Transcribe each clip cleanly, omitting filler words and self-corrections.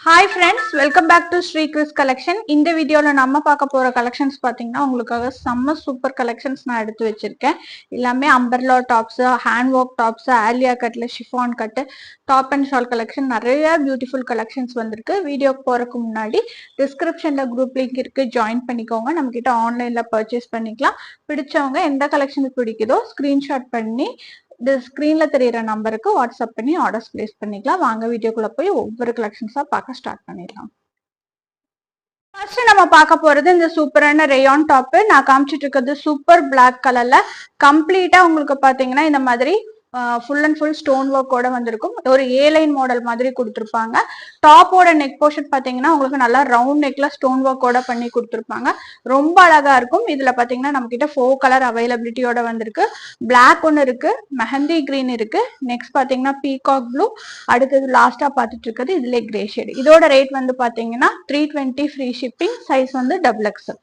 Hi friends, welcome back to Sri Kris collection. இந்த வீடியோவில் நம்ம பார்க்க போகிற கலெக்ஷன்ஸ் பார்த்தீங்கன்னா உங்களுக்காக செம்ம சூப்பர் கலெக்ஷன்ஸ் நான் எடுத்து வச்சிருக்கேன். எல்லாமே umbrella tops, hand work tops, Alia கட்டில் chiffon cut, top and shawl collection, நிறைய பியூட்டிஃபுல் கலெக்ஷன்ஸ் வந்திருக்கு. வீடியோக்கு போகிறதுக்கு முன்னாடி டிஸ்கிரிப்ஷனில் குரூப் லிங்க் இருக்குது, ஜாயின் பண்ணிக்கோங்க. நம்மக்கிட்ட ஆன்லைனில் பர்ச்சேஸ் பண்ணிக்கலாம். பிடிச்சவங்க எந்த கலெக்ஷனுக்கு பிடிக்குதோ ஸ்க்ரீன்ஷாட் பண்ணி இந்த ஸ்கிரீன்ல தெரியுற நம்பருக்கு வாட்ஸ்அப் பண்ணி ஆர்டர்ஸ் பிளேஸ் பண்ணிக்கலாம். வாங்க வீடியோக்குள்ள போய் ஒவ்வொரு கலெக்ஷன்ஸா பார்க்க ஸ்டார்ட் பண்ணிடலாம். ஃபர்ஸ்ட் நம்ம பார்க்க போறது இந்த சூப்பரான ரேயான் டாப். நான் காமிச்சிட்டு இருக்கிறது சூப்பர் பிளாக் கலர்ல கம்ப்ளீட்டா உங்களுக்கு பாத்தீங்கன்னா இந்த மாதிரி ஃபுல் அண்ட் ஃபுல் ஸ்டோன் ஒர்க்கோட வந்திருக்கும். ஒரு ஏலைன் மாடல் மாதிரி கொடுத்துருப்பாங்க. டாப்போட நெக் போர்ஷன் பாத்தீங்கன்னா உங்களுக்கு நல்லா ரவுண்ட் நெக்ல ஸ்டோன் ஒர்க்கோட பண்ணி கொடுத்துருப்பாங்க. ரொம்ப அழகா இருக்கும். இதுல பாத்தீங்கன்னா நம்ம கிட்ட 4 கலர் அவைலபிலிட்டியோட வந்திருக்கு. பிளாக் ஒன்னு இருக்கு, மெஹந்தி கிரீன் இருக்கு, நெக்ஸ்ட் பாத்தீங்கன்னா பீகாக் ப்ளூ, அடுத்தது லாஸ்டா பாத்துட்டு இருக்கிறது இதுல கிரே ஷேட். இதோட ரேட் வந்து பாத்தீங்கன்னா 320 ஃப்ரீ ஷிப்பிங். சைஸ் வந்து XXL.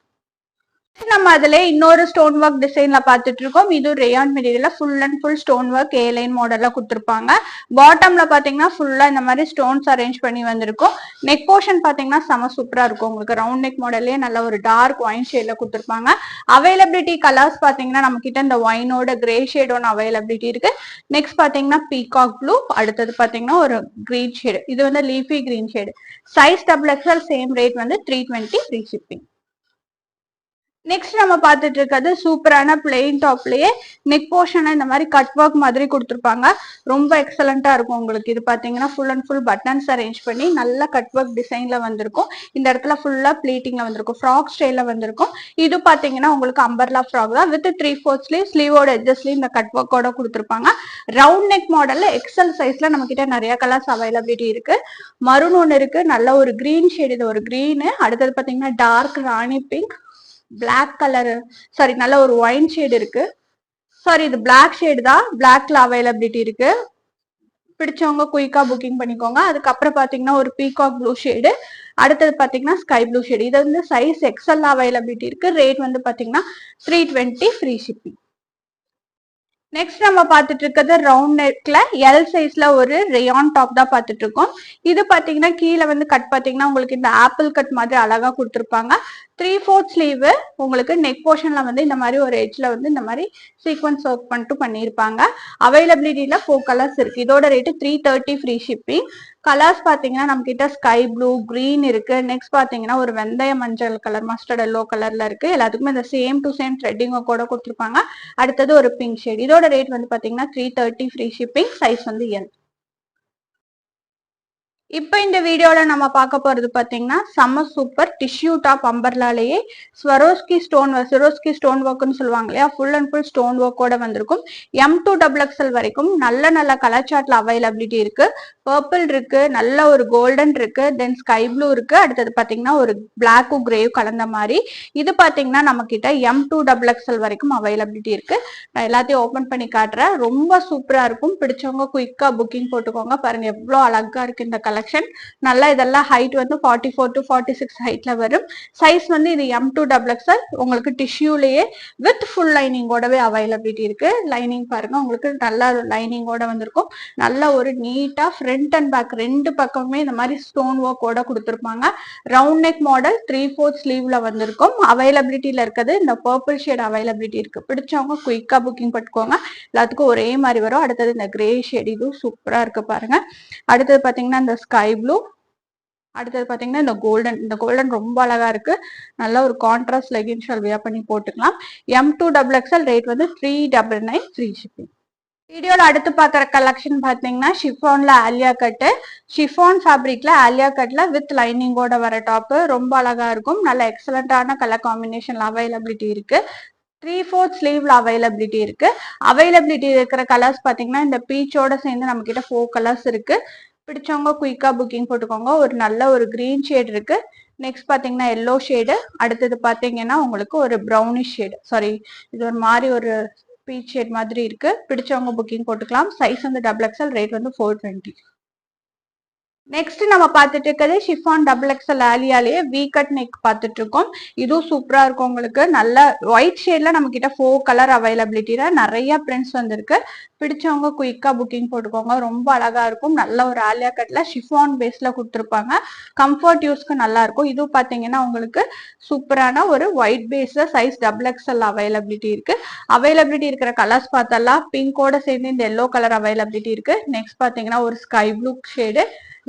நம்ம அதுல இன்னொரு ஸ்டோன் ஒர்க் டிசைன்ல பாத்துட்டு இருக்கோம். இது ரேயான் மெட்டீரியல்ல full and full stone work A line மாடல்ல கொடுத்துருப்பாங்க. பாட்டம்ல பாத்தீங்கன்னா ஃபுல்லா இந்த மாதிரி ஸ்டோன்ஸ் அரேஞ்ச் பண்ணி வந்திருக்கும். நெக் போர்ஷன் பாத்தீங்கன்னா செம சூப்பரா இருக்கும். உங்களுக்கு ரவுண்ட் நெக் மாடல்லே நல்ல ஒரு டார்க் ஒயின் ஷேட்ல கொடுத்துருப்பாங்க. அவைலபிலிட்டி கலர்ஸ் பாத்தீங்கன்னா நம்ம கிட்ட இந்த ஒயினோட கிரே ஷேட் ஒன்று அவைலபிலிட்டி இருக்கு. நெக்ஸ்ட் பாத்தீங்கன்னா பீகாக் ப்ளூ, அடுத்தது பாத்தீங்கன்னா ஒரு கிரீன் ஷேடு. இது வந்து leafy green shade. Size XXL. Same rate வந்து 320 ஃப்ரீ ஷிப்பிங். நெக்ஸ்ட் நம்ம பார்த்துட்டு இருக்கிறது சூப்பரான பிளெயின் டாப்லயே நெக் போர்ஷன் இந்த மாதிரி கட் ஒர்க் மாதிரி கொடுத்துருப்பாங்க. ரொம்ப எக்ஸலண்டா இருக்கும். உங்களுக்கு இது பாத்தீங்கன்னா full and full buttons arrange பண்ணி நல்ல கட் ஒர்க் டிசைன்ல வந்திருக்கும். இந்த இடத்துல ஃபுல்லா பிளீட்டிங்ல வந்திருக்கும், ஃப்ராக் ஸ்டைல்ல வந்திருக்கும். இது பாத்தீங்கன்னா உங்களுக்கு அம்பர்லா ஃப்ராக் தான் வித் 3/4 ஸ்லீவ். ஸ்லீவோட எட்ஜஸ்லயும் இந்த கட் ஒர்க்கோட கொடுத்துருப்பாங்க. ரவுண்ட் நெக் மாடல்ல எக்ஸல் சைஸ்ல நம்ம கிட்ட நிறைய கலர்ஸ் அவைலபிலிட்டி இருக்கு. மரூன் ஒன்று இருக்கு, நல்ல ஒரு கிரீன் ஷேட், இது ஒரு கிரீனு. அடுத்தது பாத்தீங்கன்னா டார்க் ராணி பிங்க், பிளாக் கலர், சாரி நல்ல ஒரு ஒயின் ஷேட் இருக்கு. சாரி இது பிளாக் ஷேடு தான், பிளாக்ல அவைலபிலிட்டி இருக்கு. பிடிச்சவங்க குயிக்கா புக்கிங் பண்ணிக்கோங்க. அதுக்கப்புறம் பாத்தீங்கன்னா ஒரு பீகாக் ப்ளூ ஷேடு, அடுத்தது பாத்தீங்கன்னா ஸ்கை ப்ளூ ஷேடு. இது வந்து சைஸ் XL அவைலபிலிட்டி இருக்கு. ரேட் வந்து பாத்தீங்கன்னா 320 ஃப்ரீ ஷிப்பிங். நெக்ஸ்ட் நம்ம பார்த்துட்டு இருக்கிறது ரவுண்ட் நெக்ல எல் சைஸ்ல ஒரு ரேயான் டாப் தான் பார்த்துட்டு இருக்கோம். இது பாத்தீங்கன்னா கீழே வந்து கட் பாத்தீங்கன்னா உங்களுக்கு இந்த ஆப்பிள் கட் மாதிரி அழகா கொடுத்துருப்பாங்க. 3/4 ஸ்லீவ். உங்களுக்கு நெக் போர்ஷன்ல வந்து இந்த மாதிரி ஒரு எட்ஜ்ல வந்து இந்த மாதிரி சீக்வன்ஸ் ஒர்க் பண்ணிட்டு பண்ணியிருப்பாங்க. அவைலபிலிட்டியில 4 கலர்ஸ் இருக்கு. இதோட ரேட்டு 330 ஃப்ரீ ஷிப்பிங். கலர்ஸ் பாத்தீங்கன்னா நம்ம கிட்ட ஸ்கை ப்ளூ, கிரீன் இருக்கு. நெக்ஸ்ட் பாத்தீங்கன்னா ஒரு வெந்தய மஞ்சள் கலர், மஸ்டர்ட் எல்லோ கலர்ல இருக்கு. எல்லாத்துக்குமே இந்த சேம் டு சேம் த்ரெட்டிங் கூட கொடுத்துருப்பாங்க. அடுத்தது ஒரு பிங்க் ஷேட். இதோட ரேட் வந்து பாத்தீங்கன்னா 330 ஃப்ரீ ஷிப்பிங். சைஸ் வந்து L. இப்போ இந்த வீடியோல நம்ம பார்க்க போறது பாத்தீங்கன்னா செம்ம சூப்பர் டிஷ்யூ டாப் அம்பர்லாலேயே ஸ்வரோஸ்கி ஸ்டோன் ஒர்க்னு சொல்லுவாங்க இல்லையா, ஃபுல் அண்ட் ஃபுல் ஸ்டோன் ஒர்க்கோட வந்திருக்கும். M2 XXL வரைக்கும் நல்ல நல்ல கலர் சார்ட்ல அவைலபிலிட்டி இருக்கு. பர்பிள் இருக்கு, நல்ல ஒரு கோல்டன் இருக்கு, தென் ஸ்கை ப்ளூ இருக்கு, அடுத்தது பாத்தீங்கன்னா ஒரு பிளாக்கும் கிரேயும் கலந்த மாதிரி. இது பாத்தீங்கன்னா நம்ம கிட்ட M2 XXL வரைக்கும் அவைலபிலிட்டி இருக்கு. நான் எல்லாத்தையும் ஓபன் பண்ணி காட்டுறேன். ரொம்ப சூப்பரா இருக்கும். பிடிச்சவங்க குயிக்கா புக்கிங் போட்டுக்கோங்க. பாருங்க எவ்வளவு அழகா இருக்கு இந்த கலெக்ஷன். நல்லா இதெல்லாம் ஹைட் வந்து 44 to 46 ஹைட்ல வரும். சைஸ் வந்து இது M2 XXL. உங்களுக்கு டிஷ்யூலயே வித் ஃபுல் லைனிங்கோடவே அவைலபிலிட்டி இருக்கு. லைனிங் பாருங்க, உங்களுக்கு நல்ல லைனிங்கோட வந்திருக்கும். நல்ல ஒரு நீட்டா ஃப்ரண்ட் அண்ட் பேக் ரெண்டு பக்கமே இந்த மாதிரி ஸ்டோன் ஒர்க்கோட கொடுத்துருப்பாங்க. ரவுண்ட் நெக் மாடல் 3/4 ஸ்லீவ்ல வந்திருக்கும். அவைலபிலிட்டியில இருக்கிறது இந்த பர்பிள் ஷேட் அவைலபிலிட்டி இருக்கு. பிடிச்சவங்க குயிக்கா புக்கிங் பண்ணிக்கோங்க. எல்லாத்துக்கும் ஒரே மாதிரி வரும். அடுத்தது இந்த கிரே ஷேட், இதுவும் சூப்பரா இருக்கு பாருங்க. அடுத்தது பாத்தீங்கன்னா இந்த ஸ்கை ப்ளூ, அடுத்தது பாத்தீங்கன்னா இந்த கோல்டன் ரொம்ப அழகா இருக்கு. நல்ல ஒரு கான்ட்ராஸ்ட் லெகின் ஷால் வியர் பண்ணி போட்டுக்கலாம். M2 XXL. ரேட் வந்து 399 ஃப்ரீ ஷிப்பிங். வீடியோல அடுத்து பாக்குற கலெக்ஷன் பாத்தீங்கன்னா ஷிஃபான்ல ஆலியா கட்டு. ஷிஃபான் ஃபேப்ரிக்ல ஆலியா கட்ல வித் லைனிங்கோட வர டாப் ரொம்ப அழகா இருக்கும். நல்ல எக்ஸலண்டான கலர் காம்பினேஷன்ல அவைலபிலிட்டி இருக்கு. 3/4 ஸ்லீவ்ல அவைலபிலிட்டி இருக்கு. அவைலபிலிட்டி இருக்கிற கலர்ஸ் பாத்தீங்கன்னா இந்த பீச்சோட சேர்ந்து நம்ம கிட்ட 4 கலர்ஸ் இருக்கு. பிடிச்சவங்க குயிக்கா புக்கிங் போட்டுக்கோங்க. ஒரு நல்ல ஒரு கிரீன் ஷேட் இருக்கு. நெக்ஸ்ட் பாத்தீங்கன்னா எல்லோ ஷேடு, அடுத்தது பாத்தீங்கன்னா உங்களுக்கு ஒரு ப்ரௌனிஷ் ஷேடு, சாரி இது ஒரு மாதிரி ஒரு பீச் ஷேட் மாதிரி இருக்கு. பிடிச்சவங்க புக்கிங் போட்டுக்கலாம். சைஸ் வந்து XXL. ரேட் வந்து 420. நெக்ஸ்ட் நம்ம பார்த்துட்டு இருக்கிறது ஷிஃபான் டபுள் எக்ஸ்எல் ஆலியாலேயே வி கட் நெக் பார்த்துட்டு இருக்கோம். இதுவும் சூப்பரா இருக்கும். உங்களுக்கு நல்ல ஒயிட் ஷேட்ல நம்ம கிட்ட 4 கலர் அவைலபிலிட்டியில நிறைய பிரிண்ட்ஸ் வந்திருக்கு. பிடிச்சவங்க குயிக்கா புக்கிங் போட்டுக்கோங்க. ரொம்ப அழகா இருக்கும். நல்ல ஒரு ஆலியா கட்ல ஷிஃபான் பேஸ்ல கொடுத்துருப்பாங்க. கம்ஃபர்ட் யூஸ்க்கு நல்லா இருக்கும். இது பாத்தீங்கன்னா உங்களுக்கு சூப்பரான ஒரு ஒயிட் பேஸ்ல சைஸ் டபுள் எக்ஸ்எல் அவைலபிலிட்டி இருக்கு. அவைலபிலிட்டி இருக்கிற கலர்ஸ் பார்த்தலாம் பிங்கோட சேர்ந்து இந்த எல்லோ கலர் அவைலபிலிட்டி இருக்கு. நெக்ஸ்ட் பாத்தீங்கன்னா ஒரு ஸ்கை ப்ளூ ஷேடு,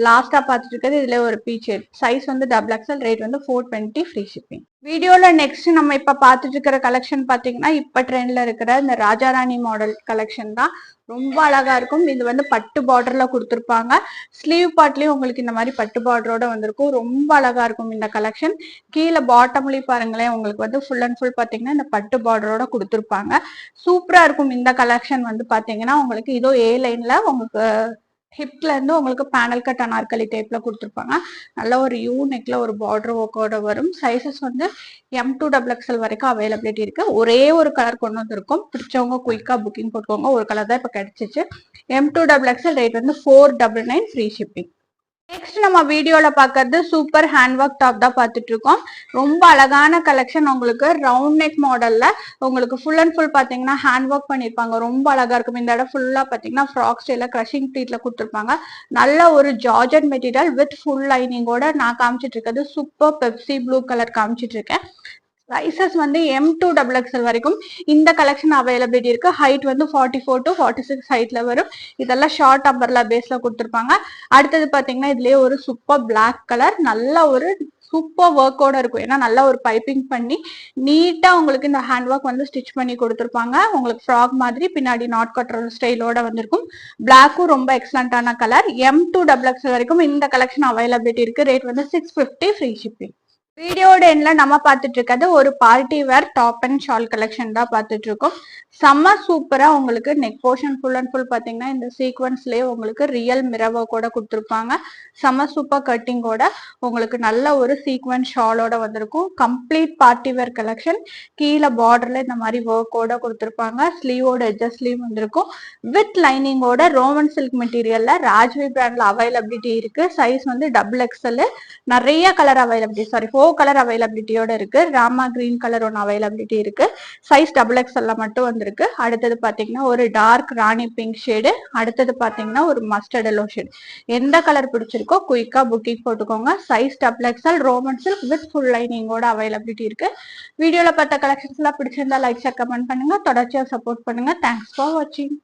லாஸ்டா பார்த்துட்டு இருக்கிறது இதுல ஒரு பீச் சைஸ் வந்து டபுள் எக்ஸ்எல், ரேட் வந்து 420 ஃப்ரீ ஷிப்பிங். வீடியோல நெக்ஸ்ட் நம்ம இப்ப பார்த்துட்டு இருக்கிற கலெக்ஷன் பாத்தீங்கன்னா இப்ப ட்ரெண்ட்ல இருக்கிற இந்த ராஜாராணி மாடல் கலெக்ஷன் தான். ரொம்ப அழகா இருக்கும். இது வந்து பட்டு பார்டர்ல கொடுத்துருப்பாங்க. ஸ்லீவ் பார்ட்லயும் உங்களுக்கு இந்த மாதிரி பட்டு பார்டரோட வந்திருக்கும். ரொம்ப அழகா இருக்கும் இந்த கலெக்ஷன். கீழே பாட்டம்லயும் பாருங்களேன், உங்களுக்கு வந்து ஃபுல் அண்ட் ஃபுல் பாத்தீங்கன்னா இந்த பட்டு பார்டரோட கொடுத்துருப்பாங்க. சூப்பரா இருக்கும் இந்த கலெக்ஷன் வந்து பாத்தீங்கன்னா உங்களுக்கு இதோ ஏ லைன்ல உங்களுக்கு ஹிப்ல இருந்து உங்களுக்கு பேனல் கட் அனார்கலி டைப்ல கொடுத்துருப்பாங்க. நல்ல ஒரு யூ நெக்ல ஒரு பார்டர் ஒர்க்கோட வரும். சைசஸ் வந்து M2XXL வரைக்கும் அவைலபிலிட்டி இருக்கு. ஒரே ஒரு கலர் கொண்டு வந்திருக்கும். பிடிச்சவங்க குயிக்கா புக்கிங் போட்டுக்கோங்க. ஒரு கலர் தான் இப்ப கிடைச்சிச்சு. M2XXL, ரேட் வந்து 499 ஃப்ரீ ஷிப்பிங். நெக்ஸ்ட் நம்ம வீடியோல பாக்குறது சூப்பர் ஹேண்ட் ஒர்க் டாப் தான் பார்த்துட்டு இருக்கோம். ரொம்ப அழகான கலெக்ஷன். உங்களுக்கு ரவுண்ட் நெக் மாடல்ல உங்களுக்கு ஃபுல் அண்ட் ஃபுல் பாத்தீங்கன்னா ஹேண்ட் ஒர்க் பண்ணிருப்பாங்க. ரொம்ப அழகா இருக்கும். இந்த இடம் ஃபுல்லா பாத்தீங்கன்னா ஃப்ராக் ஸ்டைல கிரஷிங் ப்ளீட்ல கொடுத்துருப்பாங்க. நல்ல ஒரு ஜார்ஜட் மெட்டீரியல் வித் ஃபுல் லைனிங்கோட நான் காமிச்சிட்டு இருக்கிறது சூப்பர் பெப்சி ப்ளூ கலர் காமிச்சிட்டு இருக்கேன். சைசஸ் வந்து M2XXL வரைக்கும் இந்த கலெக்ஷன் அவைலபிலிட்டி இருக்கு. ஹைட் வந்து 44 to 46 ஹைட்ல வரும். இதெல்லாம் ஷார்ட் அம்பர்லா பேஸ்ல கொடுத்துருப்பாங்க. அடுத்தது பாத்தீங்கன்னா இதுலயே ஒரு சூப்பர் பிளாக் கலர், நல்ல ஒரு சூப்பர் ஒர்க்கோட இருக்கும். ஏன்னா நல்ல ஒரு பைப்பிங் பண்ணி நீட்டா உங்களுக்கு இந்த ஹேண்ட் ஒர்க் வந்து ஸ்டிச் பண்ணி கொடுத்துருப்பாங்க. உங்களுக்கு ஃப்ராக் மாதிரி பின்னாடி நாட் கட்டுற ஸ்டைலோட வந்திருக்கும். பிளாக்கும் ரொம்ப எக்ஸலண்டான கலர். M2XXL வரைக்கும் இந்த கலெக்ஷன் அவைலபிலிட்டி இருக்கு. ரேட் வந்து 650 ஃப்ரீ ஷிப்பிங். வீடியோட எண்ட்ல நம்ம பார்த்துட்டு இருக்கிறது ஒரு party wear top and shawl collection தான் பார்த்துட்டு இருக்கோம். செம்ம சூப்பரா உங்களுக்கு neck portion full and full பாத்தீங்கன்னா இந்த சீக்வன்ஸ்லயே உங்களுக்கு ரியல் மிரர் ஒர்க்கோட கொடுத்துருப்பாங்க. செம்ம சூப்பர் கட்டிங்கோட உங்களுக்கு நல்ல ஒரு சீக்வன்ஸ் ஷாலோட வந்திருக்கும். Complete party wear collection. கீழே பார்டர்ல இந்த மாதிரி ஒர்க்கோட கொடுத்துருப்பாங்க. ஸ்லீவோட எட்ஜஸ் ஸ்லீவ் வந்திருக்கும். வித் லைனிங்கோட ரோமன் சில்க் மெட்டீரியல்ல ராஜ்வி பிராண்ட்ல அவைலபிலிட்டி இருக்கு. சைஸ் வந்து XXL. நிறைய கலர் அவைலபிலிட்டி, சாரி 4 கலர் அவைலபிலிட்டியோட இருக்கு. ராமா கிரீன் கலர் ஒன்று அவைலபிலிட்டி இருக்கு. சைஸ் XXL மட்டும் வந்திருக்கு. அடுத்தது பாத்தீங்கன்னா ஒரு டார்க் ராணி பிங்க் ஷேடு, அடுத்தது பாத்தீங்கன்னா ஒரு மஸ்டர்ட் எல்லோ ஷேடு. எந்த கலர் பிடிச்சிருக்கோ குயிக்கா புக்கிங் போட்டுக்கோங்க. Size XXL, Roman silk with full லைனிங்கோட அவைலபிலிட்டி இருக்கு. வீடியோல பார்த்த கலெக்ஷன்ஸ் எல்லாம் பிடிச்சிருந்தா லைக் ஷேர் கமெண்ட் பண்ணுங்க. தொடர்ச்சியா சப்போர்ட் பண்ணுங்க. தேங்க்ஸ் ஃபார் வாட்சிங்.